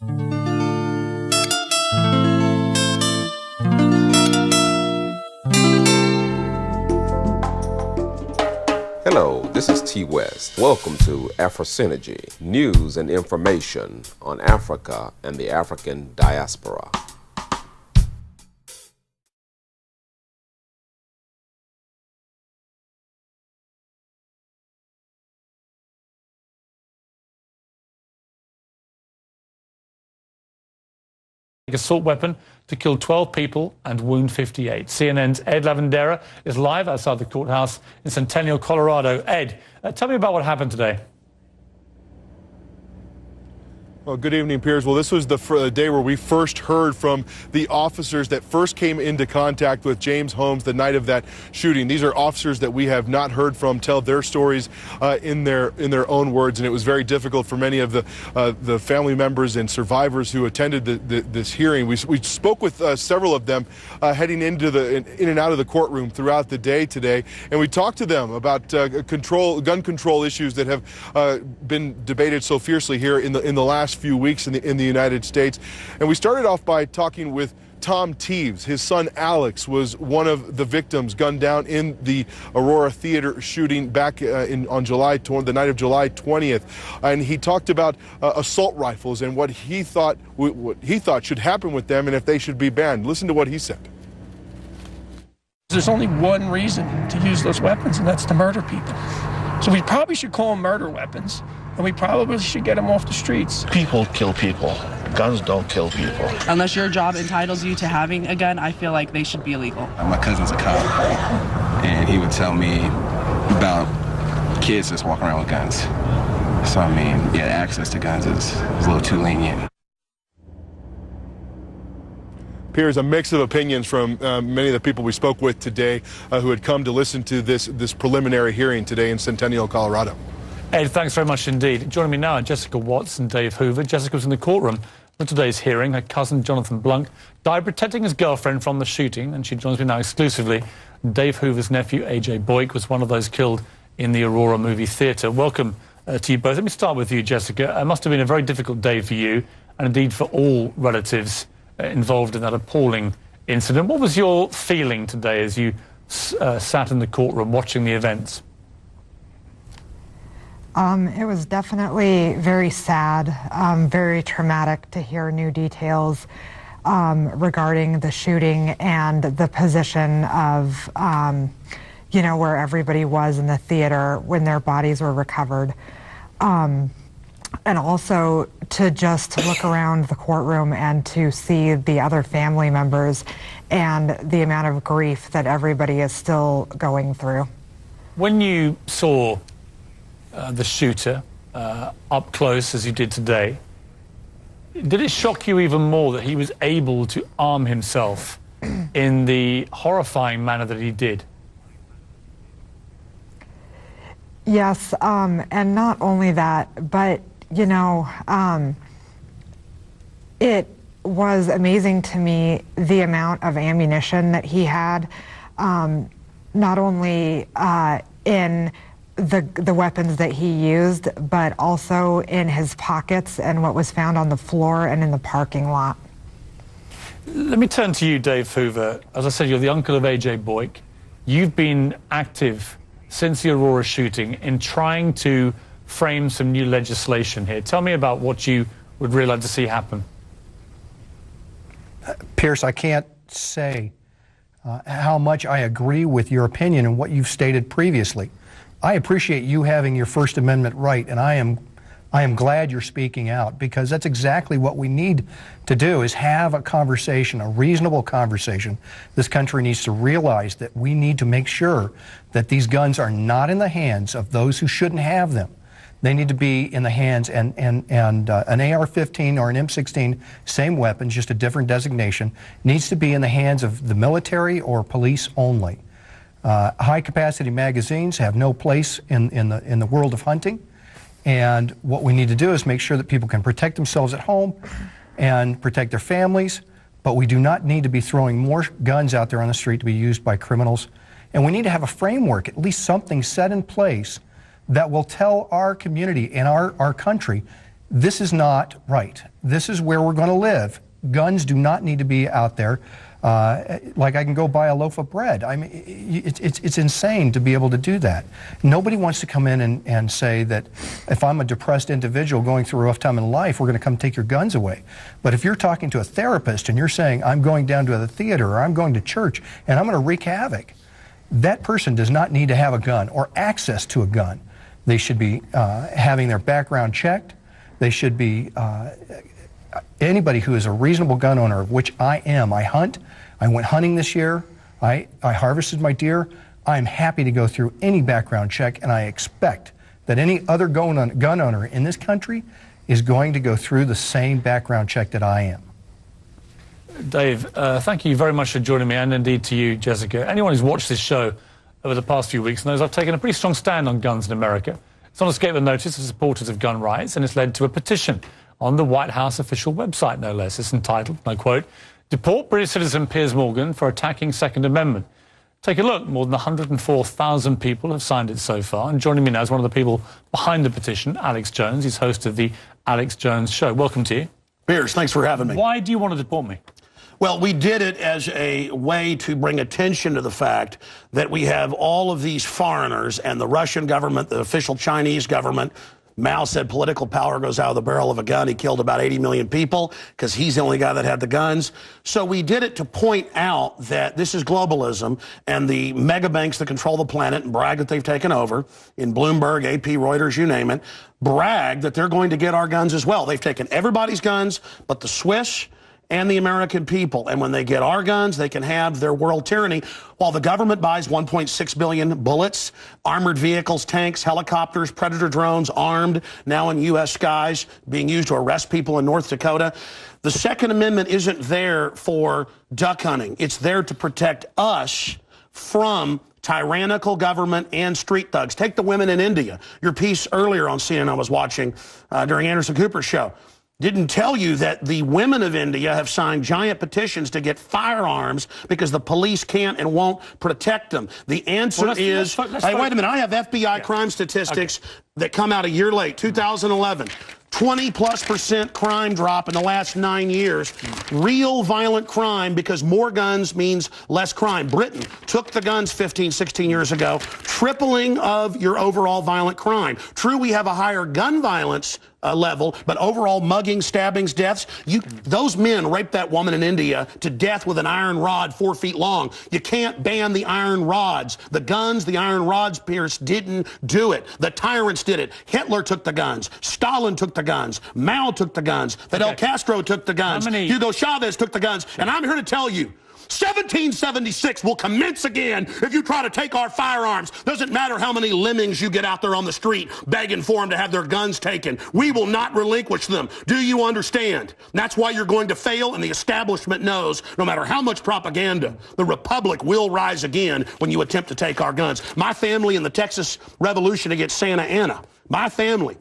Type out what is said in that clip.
Hello, this is T West. Welcome to AfroSynergy, news and information on Africa and the African diaspora. Assault weapon to kill 12 people and wound 58. CNN's Ed Lavandera is live outside the courthouse in Centennial, Colorado. Ed, tell me about what happened today. Well, good evening, Piers. Well, this was the day where we first heard from the officers that first came into contact with James Holmes the night of that shooting. These are officers that we have not heard from tell their stories in their own words, and it was very difficult for many of the family members and survivors who attended this hearing. We spoke with several of them heading in and out of the courtroom throughout the day today, and we talked to them about gun control issues that have been debated so fiercely here in the last few weeks in the United States. And we started off by talking with Tom Teves. His son Alex was one of the victims gunned down in the Aurora Theater shooting back the night of July 20th. And he talked about assault rifles and what he thought should happen with them and if they should be banned. Listen to what he said. There's only one reason to use those weapons, and that's to murder people. So we probably should call them murder weapons, and we probably should get them off the streets. People kill people. Guns don't kill people. Unless your job entitles you to having a gun, I feel like they should be illegal. My cousin's a cop, and he would tell me about kids just walking around with guns. So, I mean, yeah, access to guns is a little too lenient. Piers, a mix of opinions from many of the people we spoke with today who had come to listen to this preliminary hearing today in Centennial, Colorado. Ed, thanks very much indeed. Joining me now are Jessica Watts and Dave Hoover. Jessica was in the courtroom for today's hearing. Her cousin, Jonathan Blunk, died protecting his girlfriend from the shooting, and she joins me now exclusively. Dave Hoover's nephew, AJ Boyk, was one of those killed in the Aurora movie theatre. Welcome to you both. Let me start with you, Jessica. It must have been a very difficult day for you, and indeed for all relatives involved in that appalling incident. What was your feeling today as you sat in the courtroom watching the events? It was definitely very sad, very traumatic to hear new details regarding the shooting and the position of, where everybody was in the theater when their bodies were recovered. And also to just look around the courtroom and to see the other family members and the amount of grief that everybody is still going through. When you saw the shooter up close as you did today, did it shock you even more that he was able to arm himself in the horrifying manner that he did? Yes, and not only that, but it was amazing to me the amount of ammunition that he had, not only in the weapons that he used, but also in his pockets and what was found on the floor and in the parking lot. Let me turn to you, Dave Hoover. As I said, you're the uncle of AJ Boyk. You've been active since the Aurora shooting in trying to frame some new legislation here. Tell me about what you would really like to see happen. Piers, I can't say how much I agree with your opinion and what you've stated previously. I appreciate you having your First Amendment right, and I am glad you're speaking out, because that's exactly what we need to do, is have a conversation, a reasonable conversation. This country needs to realize that we need to make sure that these guns are not in the hands of those who shouldn't have them. They need to be in the hands, and an AR-15 or an M16, same weapon, just a different designation, needs to be in the hands of the military or police only. High-capacity magazines have no place in the world of hunting, and what we need to do is make sure that people can protect themselves at home and protect their families, but we do not need to be throwing more guns out there on the street to be used by criminals. And we need to have a framework, at least something set in place, that will tell our community and our country This is not right. This is where we're going to live. Guns do not need to be out there. Like I can go buy a loaf of bread. I mean, it's insane to be able to do that. Nobody wants to come in and say that if I'm a depressed individual going through a rough time in life, we're going to come take your guns away. But if you're talking to a therapist and you're saying, I'm going down to the theater or I'm going to church and I'm going to wreak havoc, that person does not need to have a gun or access to a gun. They should be having their background checked. They should be anybody who is a reasonable gun owner, of which I am. I hunt. I went hunting this year. I harvested my deer. I'm happy to go through any background check, and I expect that any other gun owner in this country is going to go through the same background check that I am. Dave, thank you very much for joining me, and indeed to you, Jessica. Anyone who's watched this show over the past few weeks knows I've taken a pretty strong stand on guns in America. It's not escaped the notice of supporters of gun rights, and it's led to a petition on the White House official website, no less. It's entitled, and I quote, "Deport British citizen Piers Morgan for attacking Second Amendment." Take a look. More than 104,000 people have signed it so far. And joining me now is one of the people behind the petition, Alex Jones. He's host of the Alex Jones Show. Welcome to you. Piers, thanks for having me. Why do you want to deport me? Well, we did it as a way to bring attention to the fact that we have all of these foreigners and the Russian government, the official Chinese government. Mao said political power goes out of the barrel of a gun. He killed about 80 million people because he's the only guy that had the guns. So we did it to point out that this is globalism, and the mega banks that control the planet and brag that they've taken over, in Bloomberg, AP, Reuters, you name it, brag that they're going to get our guns as well. They've taken everybody's guns but the Swiss and the American people. And when they get our guns, they can have their world tyranny while the government buys 1.6 billion bullets, armored vehicles, tanks, helicopters, Predator drones, armed, now in U.S. skies, being used to arrest people in North Dakota. The Second Amendment isn't there for duck hunting. It's there to protect us from tyrannical government and street thugs. Take the women in India. Your piece earlier on CNN I was watching during Anderson Cooper's show didn't tell you that the women of India have signed giant petitions to get firearms because the police can't and won't protect them. The answer is, hey, wait a minute, I have FBI crime statistics that come out a year late, 2011. 20+% crime drop in the last 9 years. Real violent crime, because more guns means less crime. Britain took the guns 15, 16 years ago, tripling of your overall violent crime. True, we have a higher gun violence level, but overall mugging, stabbings, deaths, those men raped that woman in India to death with an iron rod 4 feet long. You can't ban the iron rods. The guns, the iron rods, Piers, didn't do it. The tyrants did it. Hitler took the guns. Stalin took the guns. Mao took the guns. Fidel Castro took the guns. Hugo Chavez took the guns. And I'm here to tell you, 1776 will commence again if you try to take our firearms. Doesn't matter how many lemmings you get out there on the street begging for them to have their guns taken. We will not relinquish them. Do you understand? And that's why you're going to fail, and the establishment knows no matter how much propaganda, the Republic will rise again when you attempt to take our guns. My family in the Texas Revolution against Santa Anna, my family